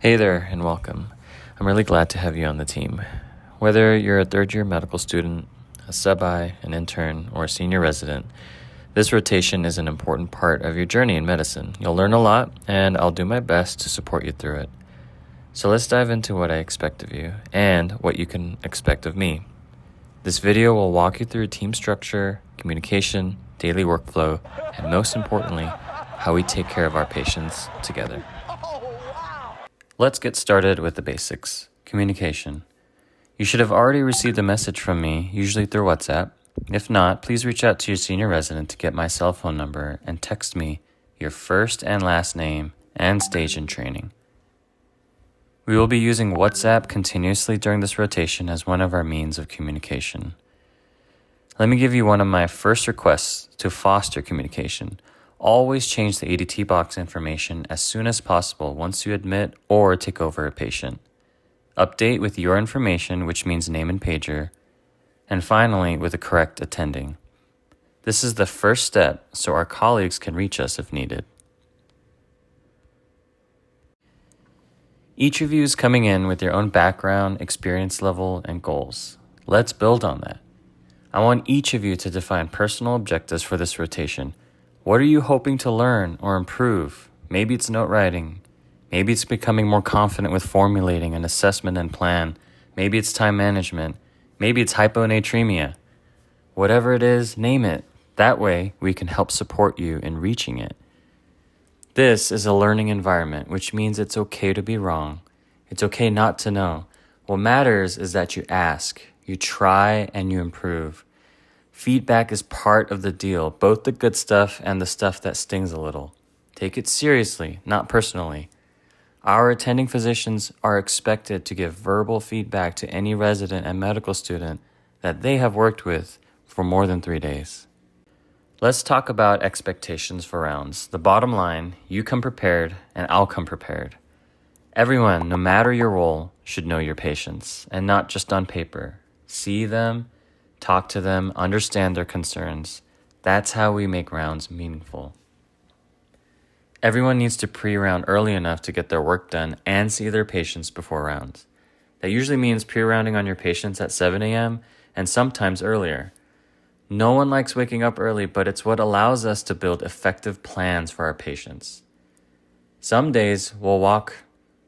Hey there, and welcome. I'm really glad to have you on the team. Whether you're a third-year medical student, a sub-I, an intern, or a senior resident, this rotation is an important part of your journey in medicine. You'll learn a lot, and I'll do my best to support you through it. So let's dive into what I expect of you, and what you can expect of me. This video will walk you through team structure, communication, daily workflow, and most importantly, how we take care of our patients together. Let's get started with the basics. Communication. You should have already received a message from me, usually through WhatsApp. If not, please reach out to your senior resident to get my cell phone number and text me your first and last name and stage in training. We will be using WhatsApp continuously during this rotation as one of our means of communication. Let me give you one of my first requests to foster communication. Always change the ADT box information as soon as possible once you admit or take over a patient. Update with your information, which means name and pager. And finally, with the correct attending. This is the first step so our colleagues can reach us if needed. Each of you is coming in with your own background, experience level, and goals. Let's build on that. I want each of you to define personal objectives for this rotation. What are you hoping to learn or improve? Maybe it's note writing. Maybe it's becoming more confident with formulating an assessment and plan. Maybe it's time management. Maybe it's hyponatremia. Whatever it is, name it. That way, we can help support you in reaching it. This is a learning environment, which means it's okay to be wrong. It's okay not to know. What matters is that you ask, you try, and you improve. Feedback is part of the deal, both the good stuff and the stuff that stings a little. Take it seriously, not personally. Our attending physicians are expected to give verbal feedback to any resident and medical student that they have worked with for more than 3 days. Let's talk about expectations for rounds. The bottom line, you come prepared and I'll come prepared. Everyone, no matter your role, should know your patients, and not just on paper. See them, talk to them, understand their concerns. That's how we make rounds meaningful. Everyone needs to pre-round early enough to get their work done and see their patients before rounds. That usually means pre-rounding on your patients at 7 a.m. and sometimes earlier. No one likes waking up early, but it's what allows us to build effective plans for our patients. Some days we'll walk,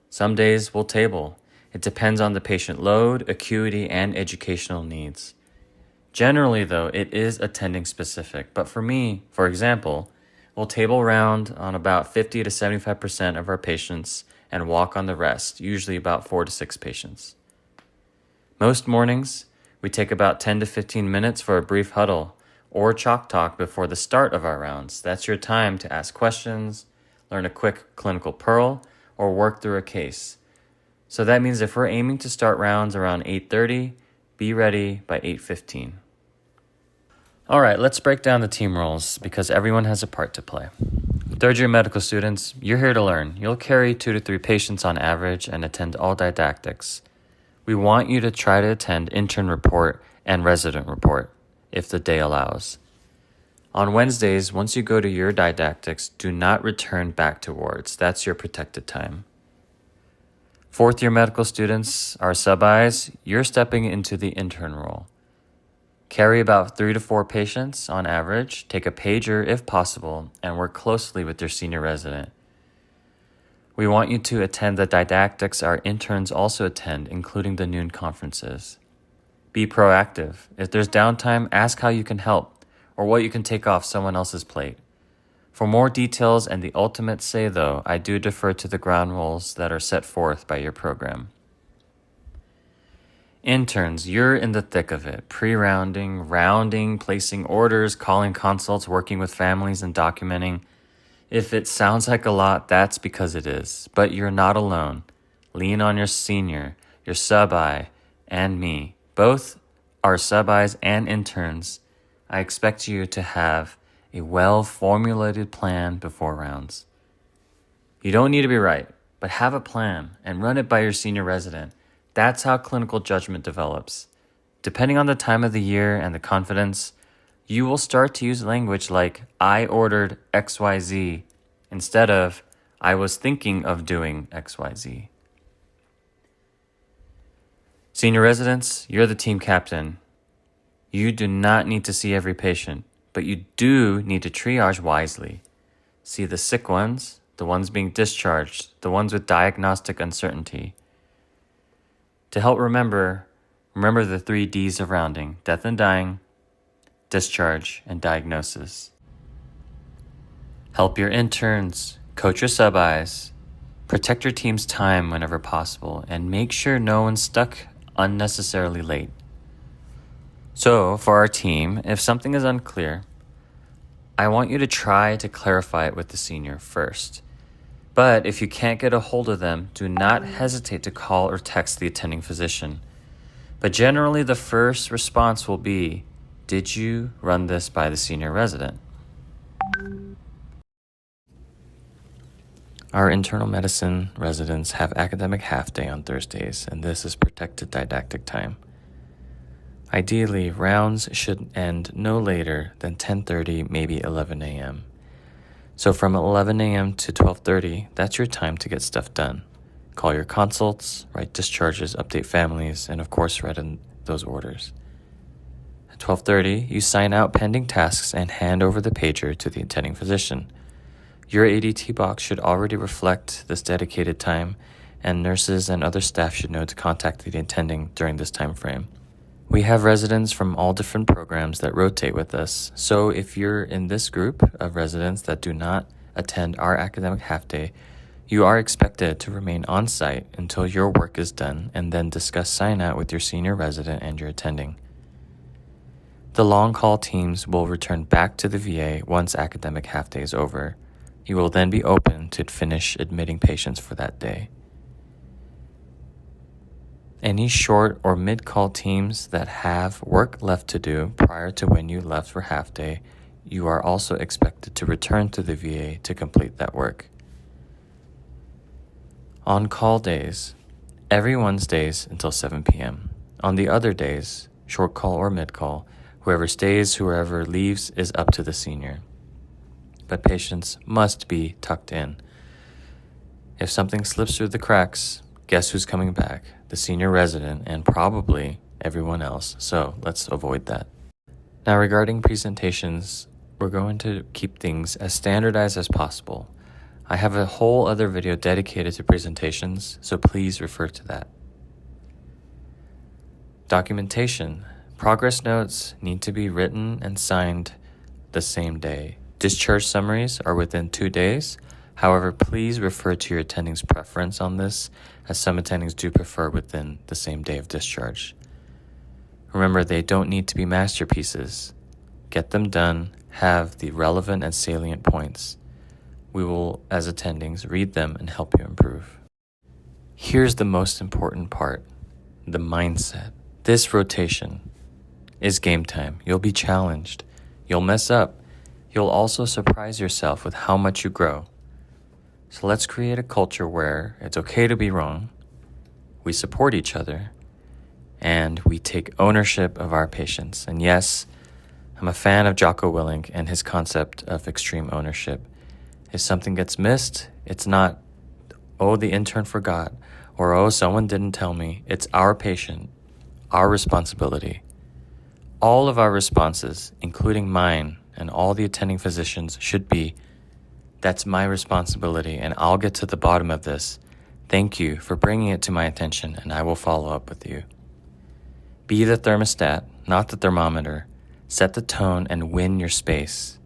some days we'll table. It depends on the patient load, acuity, and educational needs. Generally, though, it is attending specific, but for me, for example, we'll table round on about 50 to 75% of our patients and walk on the rest, usually about 4 to 6 patients. Most mornings, we take about 10 to 15 minutes for a brief huddle or chalk talk before the start of our rounds. That's your time to ask questions, learn a quick clinical pearl, or work through a case. So that means if we're aiming to start rounds around 8:30, be ready by 8:15. All right, let's break down the team roles because everyone has a part to play. Third-year medical students, you're here to learn. You'll carry 2 to 3 patients on average and attend all didactics. We want you to try to attend intern report and resident report, if the day allows. On Wednesdays, once you go to your didactics, do not return back to wards. That's your protected time. Fourth-year medical students, our sub-Is, you're stepping into the intern role. Carry about 3 to 4 patients on average, take a pager if possible, and work closely with your senior resident. We want you to attend the didactics our interns also attend, including the noon conferences. Be proactive. If there's downtime, ask how you can help or what you can take off someone else's plate. For more details and the ultimate say, though, I do defer to the ground rules that are set forth by your program. Interns, you're in the thick of it. Pre-rounding, rounding, placing orders, calling consults, working with families, and documenting. If it sounds like a lot, that's because it is. But you're not alone. Lean on your senior, your sub-I, and me. Both are sub-Is and interns. I expect you to have a well-formulated plan before rounds. You don't need to be right, but have a plan and run it by your senior resident. That's how clinical judgment develops. Depending on the time of the year and the confidence, you will start to use language like, I ordered XYZ, instead of, I was thinking of doing XYZ. Senior residents, you're the team captain. You do not need to see every patient, but you do need to triage wisely. See the sick ones, the ones being discharged, the ones with diagnostic uncertainty. To help remember the 3 Ds of rounding: death and dying, discharge, and diagnosis. Help your interns, coach your sub-Is, protect your team's time whenever possible, and make sure no one's stuck unnecessarily late. So, for our team, if something is unclear, I want you to try to clarify it with the senior first. But if you can't get a hold of them, do not hesitate to call or text the attending physician. But generally, the first response will be, "Did you run this by the senior resident?" Our internal medicine residents have academic half-day on Thursdays, and this is protected didactic time. Ideally, rounds should end no later than 10:30, maybe 11 a.m. So from 11 a.m. to 12:30, that's your time to get stuff done. Call your consults, write discharges, update families, and of course write in those orders. At 12:30, you sign out pending tasks and hand over the pager to the attending physician. Your ADT box should already reflect this dedicated time, and nurses and other staff should know to contact the attending during this time frame. We have residents from all different programs that rotate with us, so if you're in this group of residents that do not attend our academic half-day, you are expected to remain on site until your work is done and then discuss sign-out with your senior resident and your attending. The long-haul teams will return back to the VA once academic half-day is over. You will then be open to finish admitting patients for that day. Any short or mid-call teams that have work left to do prior to when you left for half-day, you are also expected to return to the VA to complete that work. On call days, every Wednesdays until 7 p.m. On the other days, short call or mid-call, whoever stays, whoever leaves is up to the senior. But patients must be tucked in. If something slips through the cracks, guess who's coming back? The senior resident and probably everyone else, so let's avoid that. Now regarding presentations, we're going to keep things as standardized as possible. I have a whole other video dedicated to presentations, so please refer to that. Documentation. Progress notes need to be written and signed the same day. Discharge summaries are within 2 days. However, please refer to your attending's preference on this, as some attendings do prefer within the same day of discharge. Remember, they don't need to be masterpieces. Get them done, have the relevant and salient points. We will, as attendings, read them and help you improve. Here's the most important part, the mindset. This rotation is game time. You'll be challenged. You'll mess up. You'll also surprise yourself with how much you grow. So let's create a culture where it's okay to be wrong, we support each other, and we take ownership of our patients. And yes, I'm a fan of Jocko Willink and his concept of extreme ownership. If something gets missed, it's not, oh, the intern forgot, or oh, someone didn't tell me. It's our patient, our responsibility. All of our responses, including mine and all the attending physicians, should be, that's my responsibility and I'll get to the bottom of this. Thank you for bringing it to my attention and I will follow up with you. Be the thermostat, not the thermometer. Set the tone and win your space.